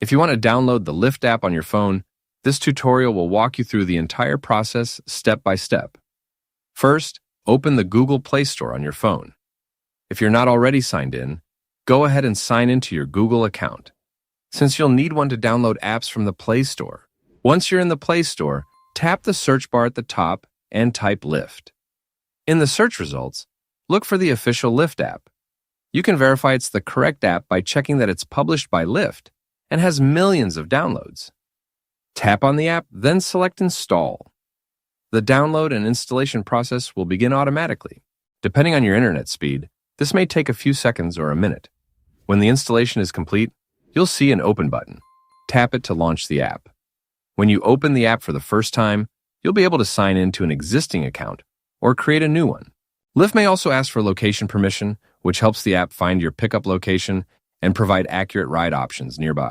If you want to download the Lyft app on your phone, this tutorial will walk you through the entire process step by step. First, open the Google Play Store on your phone. If you're not already signed in, go ahead and sign into your Google account, since you'll need one to download apps from the Play Store. Once you're in the Play Store, tap the search bar at the top and type Lyft. In the search results, look for the official Lyft app. You can verify it's the correct app by checking that it's published by Lyft and has millions of downloads. Tap on the app, then select Install. The download and installation process will begin automatically. Depending on your internet speed, this may take a few seconds or a minute. When the installation is complete, you'll see an Open button. Tap it to launch the app. When you open the app for the first time, you'll be able to sign in to an existing account or create a new one. Lyft may also ask for location permission, which helps the app find your pickup location and provide accurate ride options nearby.